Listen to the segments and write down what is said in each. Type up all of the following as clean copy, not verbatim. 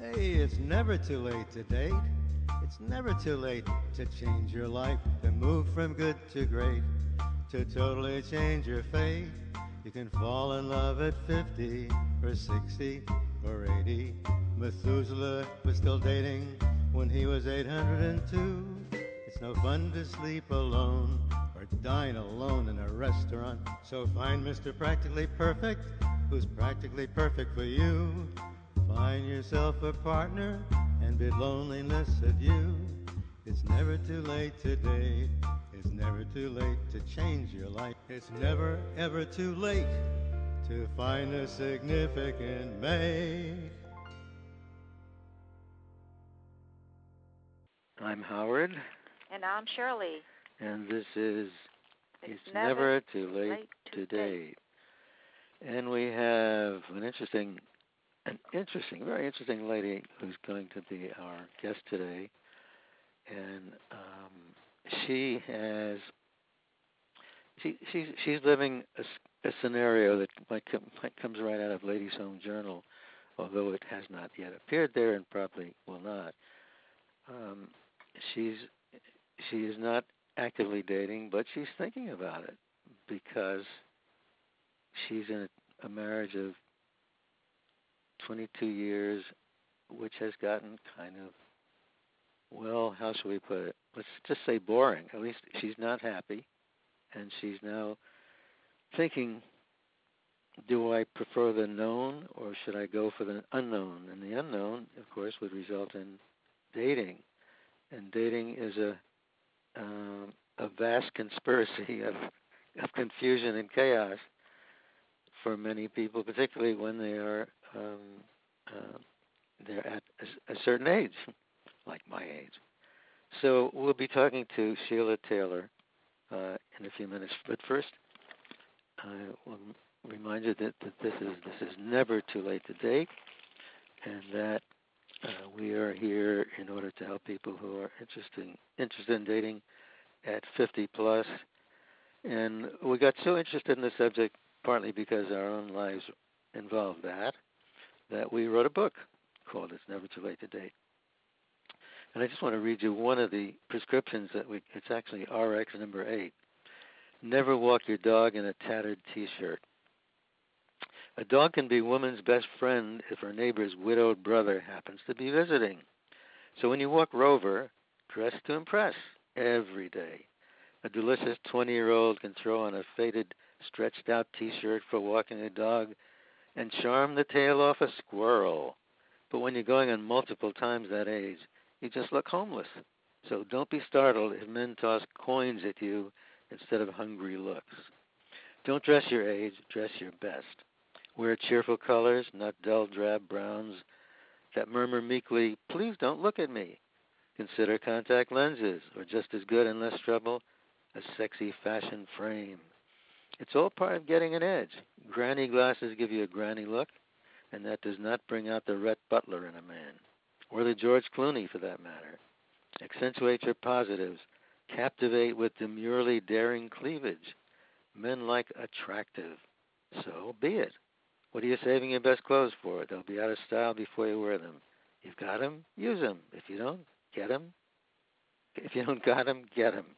Hey, it's never too late to date. It's never too late to change your life, to move from good to great, to totally change your fate. You can fall in love at 50 or 60 or 80. Methuselah was still dating when he was 802. It's no fun to sleep alone or dine alone in a restaurant. So find Mr. Practically Perfect, who's practically perfect for you. Find yourself a partner and bid loneliness adieu. It's never too late to date. It's never too late to change your life. It's never ever too late to find a significant mate. I'm Howard. And I'm Shirley. And this is It's Never Too Late to Date. And we have an very interesting lady who's going to be our guest today. And she's living a scenario that comes right out of Ladies' Home Journal, although it has not yet appeared there and probably will not. She is not actively dating, but she's thinking about it because she's in a marriage of 22 years, which has gotten kind of, well, how shall we put it? Let's just say boring. At least she's not happy, and she's now thinking, do I prefer the known or should I go for the unknown? And the unknown, of course, would result in dating. And dating is a vast conspiracy of confusion and chaos for many people, particularly when they're at a certain age, like my age. So we'll be talking to Sheila Taylor in a few minutes. But first, I will remind you that this is never too late to date, and that we are here in order to help people who are interested in dating at 50 plus. And we got so interested in the subject partly because our own lives involve that we wrote a book called It's Never Too Late to Date. And I just want to read you one of the prescriptions it's actually RX number 8. Never walk your dog in a tattered T-shirt. A dog can be a woman's best friend if her neighbor's widowed brother happens to be visiting. So when you walk Rover, dress to impress every day. A delicious 20-year-old can throw on a faded, stretched-out T-shirt for walking a dog and charm the tail off a squirrel. But when you're going on multiple times that age, you just look homeless. So don't be startled if men toss coins at you instead of hungry looks. Don't dress your age, dress your best. Wear cheerful colors, not dull drab browns that murmur meekly, please don't look at me. Consider contact lenses, or just as good and less trouble, a sexy fashion frame. It's all part of getting an edge. Granny glasses give you a granny look, and that does not bring out the Rhett Butler in a man, or the George Clooney for that matter. Accentuate your positives. Captivate with demurely daring cleavage. Men like attractive. So be it. What are you saving your best clothes for? They'll be out of style before you wear them. You've got them, use them. If you don't, get them. If you don't got them, get them.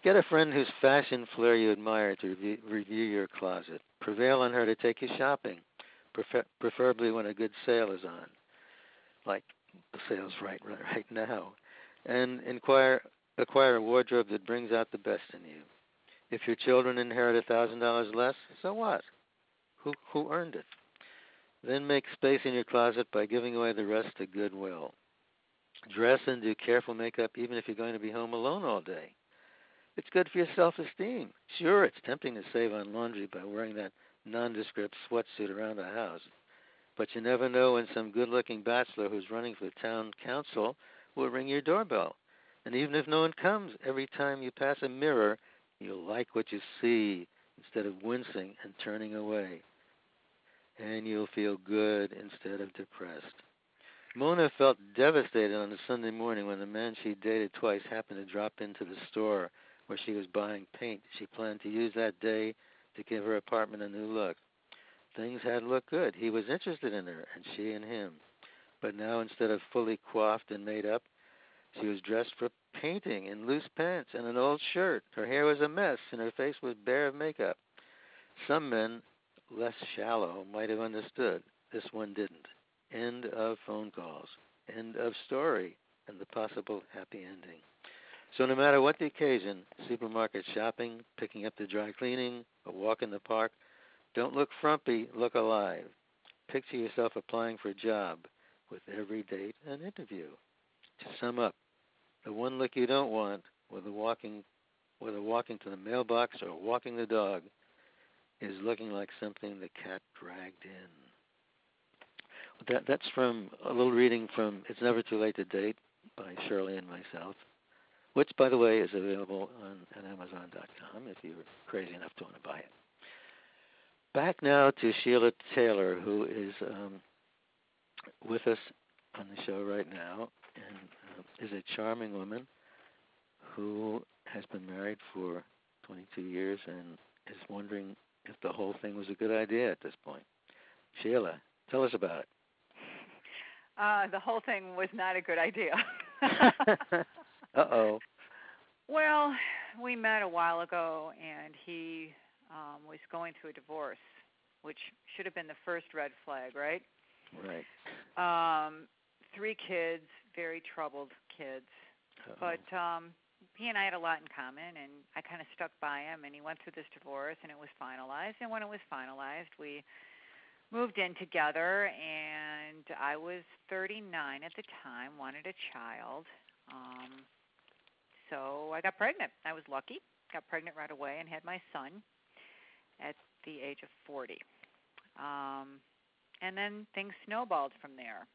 Get a friend whose fashion flair you admire to review your closet. Prevail on her to take you shopping, preferably when a good sale is on, like the sale's right now. And acquire a wardrobe that brings out the best in you. If your children inherit $1,000 less, so what? Who earned it? Then make space in your closet by giving away the rest to Goodwill. Dress and do careful makeup even if you're going to be home alone all day. It's good for your self-esteem. Sure, it's tempting to save on laundry by wearing that nondescript sweatsuit around the house. But you never know when some good-looking bachelor who's running for town council will ring your doorbell. And even if no one comes, every time you pass a mirror, you'll like what you see instead of wincing and turning away. And you'll feel good instead of depressed. Mona felt devastated on a Sunday morning when the man she dated twice happened to drop into the store where she was buying paint she planned to use that day to give her apartment a new look. Things had looked good. He was interested in her, and she in him. But now instead of fully coiffed and made up, she was dressed for painting in loose pants and an old shirt. Her hair was a mess and her face was bare of makeup. Some men, less shallow, might have understood. This one didn't. End of phone calls. End of story and the possible happy ending. So no matter what the occasion, supermarket shopping, picking up the dry cleaning, a walk in the park, don't look frumpy, look alive. Picture yourself applying for a job with every date an interview. To sum up, the one look you don't want, whether walking to the mailbox or walking the dog, is looking like something the cat dragged in. That's from a little reading from It's Never Too Late to Date by Shirley and myself, which, by the way, is available at Amazon.com if you're crazy enough to want to buy it. Back now to Sheila Taylor, who is with us on the show right now, and is a charming woman who has been married for 22 years and is wondering if the whole thing was a good idea at this point. Sheila, tell us about it. The whole thing was not a good idea. Uh-oh. Well, we met a while ago, and he was going through a divorce, which should have been the first red flag, right? Right. 3 kids, very troubled kids. Uh-oh. But he and I had a lot in common, and I kind of stuck by him, and he went through this divorce, and it was finalized. And when it was finalized, we moved in together, and I was 39 at the time, wanted a child. So I got pregnant. I was lucky. Got pregnant right away and had my son at the age of 40. And then things snowballed from there.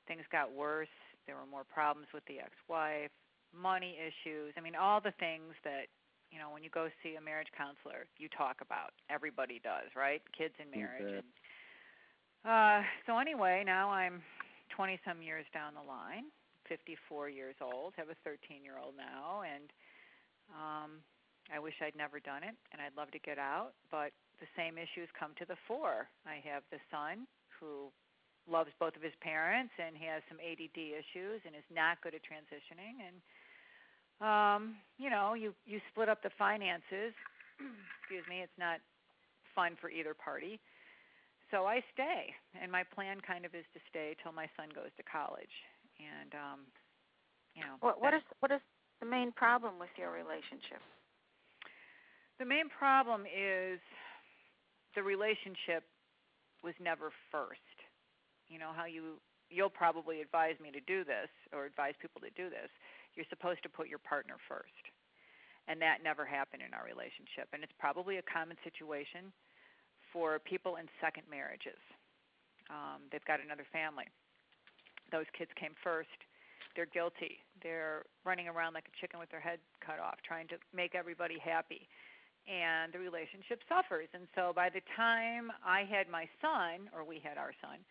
Things got worse. There were more problems with the ex-wife, money issues. I mean, all the things that, when you go see a marriage counselor, you talk about. Everybody does, right? Kids in marriage. And, so anyway, now I'm 20-some years down the line, 54 years old, have a 13-year-old now, and I wish I'd never done it, and I'd love to get out, but the same issues come to the fore. I have the son who loves both of his parents and he has some ADD issues and is not good at transitioning, and you split up the finances. Excuse me, it's not fun for either party. So I stay, and my plan kind of is to stay till my son goes to college. And what is the main problem with your relationship? The main problem is the relationship was never first. You know how you'll probably advise me to do this or advise people to do this. You're supposed to put your partner first. And that never happened in our relationship. And it's probably a common situation for people in second marriages. They've got another family. Those kids came first. They're guilty. They're running around like a chicken with their head cut off, trying to make everybody happy. And the relationship suffers. And so by the time I had my son, or we had our son,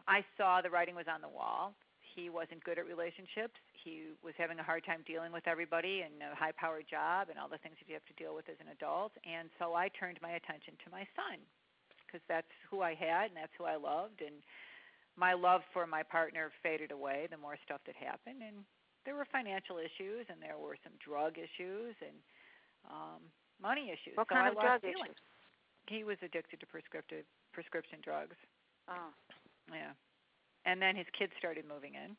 I saw the writing was on the wall. He wasn't good at relationships. He was having a hard time dealing with everybody and a high-powered job and all the things that you have to deal with as an adult. And so I turned my attention to my son because that's who I had and that's who I loved. And my love for my partner faded away the more stuff that happened. And there were financial issues and there were some drug issues and money issues. What kind of drug feeling. issues? He was addicted to prescription drugs. Oh. Yeah. And then his kids started moving in.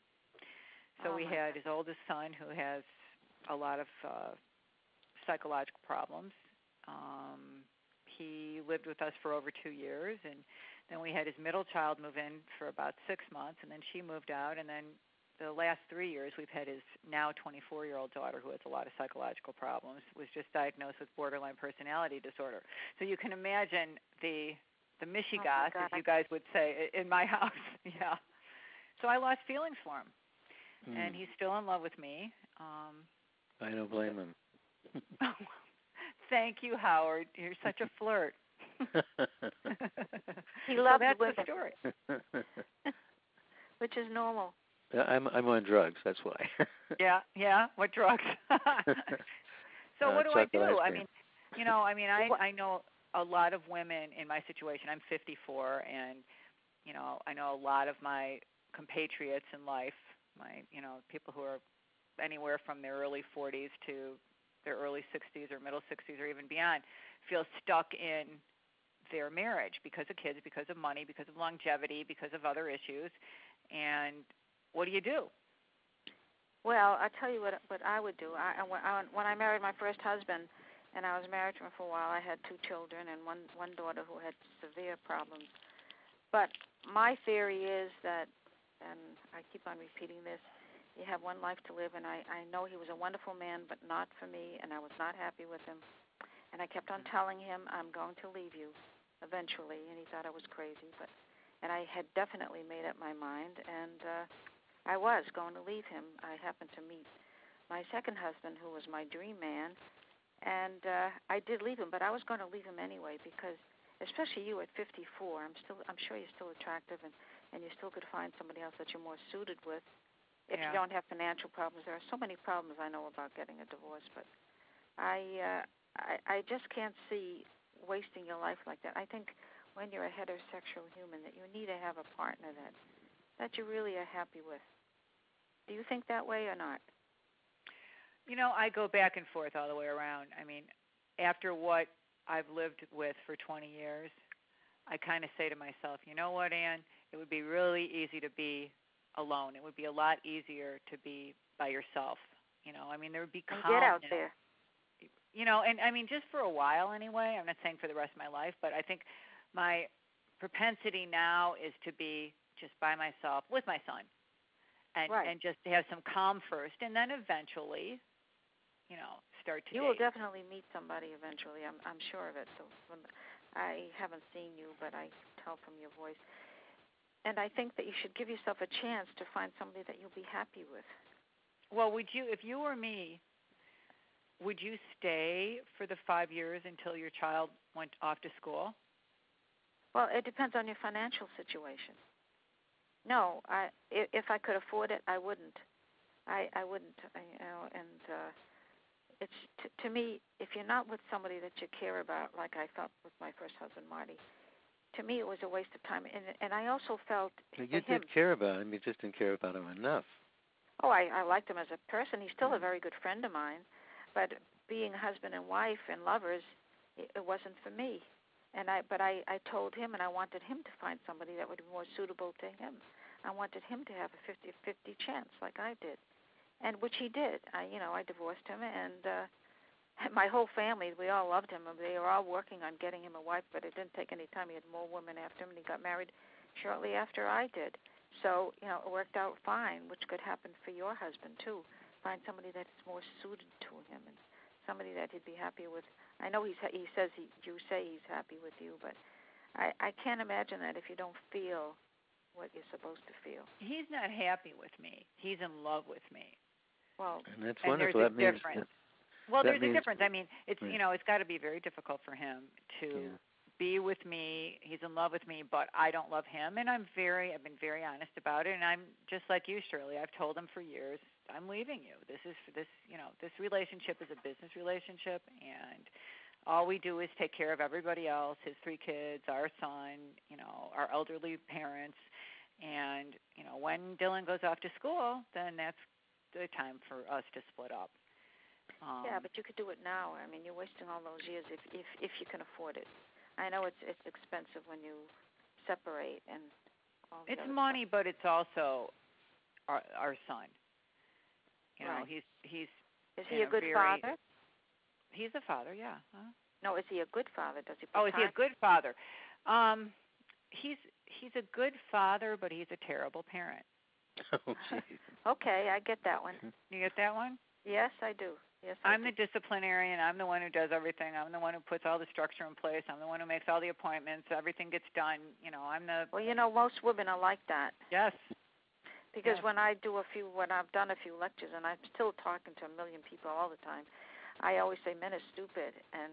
So we had his oldest son who has a lot of psychological problems. He lived with us for over 2 years, and then we had his middle child move in for about 6 months, and then she moved out, and then the last 3 years we've had his now 24-year-old daughter who has a lot of psychological problems, was just diagnosed with borderline personality disorder. So you can imagine the mishigas, as you guys would say, in my house. Yeah. So I lost feelings for him. And he's still in love with me. I don't blame him. Thank you, Howard. You're such a flirt. He loves that's women. the story. Which is normal. I'm on drugs. That's why. Yeah. What drugs? So what do I do? I mean, I know a lot of women in my situation. I'm 54, and I know a lot of my compatriots in life, people who are anywhere from their early 40s to their early 60s or middle 60s or even beyond, feel stuck in their marriage because of kids, because of money, because of longevity, because of other issues. And what do you do? Well, I'll tell you what I would do. When I married my first husband, and I was married to him for a while, I had 2 children and one daughter who had severe problems. But my theory is that, and I keep on repeating this, you have one life to live, and I know he was a wonderful man, but not for me, and I was not happy with him. And I kept on telling him, I'm going to leave you eventually, and he thought I was crazy. And I had definitely made up my mind, and I was going to leave him. I happened to meet my second husband, who was my dream man, and I did leave him, but I was going to leave him anyway because, especially you at 54, I'm sure you're still attractive, and you still could find somebody else that you're more suited with. If you don't have financial problems, there are so many problems I know about getting a divorce, but I just can't see wasting your life like that. I think when you're a heterosexual human that you need to have a partner that you really are happy with. Do you think that way or not? I go back and forth all the way around. I mean, after what I've lived with for 20 years, I kind of say to myself, you know what, Ann, it would be really easy to be alone. It would be a lot easier to be by yourself. I mean, there would be calmness. And get out there. And I mean, just for a while anyway. I'm not saying for the rest of my life, but I think my propensity now is to be just by myself with my son, and just to have some calm first, and then eventually, start to. You will definitely meet somebody eventually. I'm sure of it. So I haven't seen you, but I tell from your voice. And I think that you should give yourself a chance to find somebody that you'll be happy with. Well, would you, if you were me, would you stay for the 5 years until your child went off to school? Well, it depends on your financial situation. No, if I could afford it, I wouldn't. I wouldn't. It's to me, if you're not with somebody that you care about, like I felt with my first husband, Marty. To me, it was a waste of time, and I also felt you did care about him. You just didn't care about him enough. Oh, I liked him as a person. He's still a very good friend of mine, but being husband and wife and lovers, it wasn't for me. But I told him, and I wanted him to find somebody that would be more suitable to him. I wanted him to have a 50-50 chance, like I did, and which he did. I divorced him, and my whole family, we all loved him. They were all working on getting him a wife, but it didn't take any time. He had more women after him, and he got married shortly after I did. So, it worked out fine, which could happen for your husband, too. Find somebody that's more suited to him and somebody that he'd be happy with. I know you say he's happy with you, but I can't imagine that if you don't feel what you're supposed to feel. He's not happy with me. He's in love with me. Well, and that's wonderful. There's a difference. There's a difference. I mean, it's right. It's got to be very difficult for him to be with me. He's in love with me, but I don't love him, and I've been very honest about it. And I'm just like you, Shirley. I've told him for years, I'm leaving you. This relationship is a business relationship, and all we do is take care of everybody else, his 3 kids, our son, our elderly parents, and when Dylan goes off to school, then that's the time for us to split up. Yeah, but you could do it now. I mean, you're wasting all those years if you can afford it. I know it's expensive when you separate and all. It's money, stuff. But it's also our son. Right. He's. Is he a good father? He's a father, yeah. Huh? No, is he a good father? Does he? Is he a good father? He's a good father, but he's a terrible parent. Oh, geez. Okay, I get that one. You get that one? Yes, I do. Yes, I'm the disciplinarian. I'm the one who does everything. I'm the one who puts all the structure in place. I'm the one who makes all the appointments. Everything gets done. I'm the. Well, most women are like that. Yes. Because when I've done a few lectures, and I'm still talking to a million people all the time, I always say men are stupid, and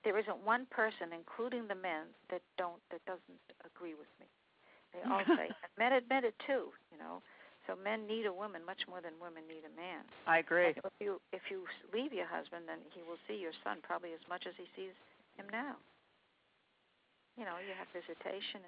there isn't one person, including the men, that doesn't agree with me. They all say, men admit it too, So men need a woman much more than women need a man. I agree. And if you leave your husband, then he will see your son probably as much as he sees him now. You have visitation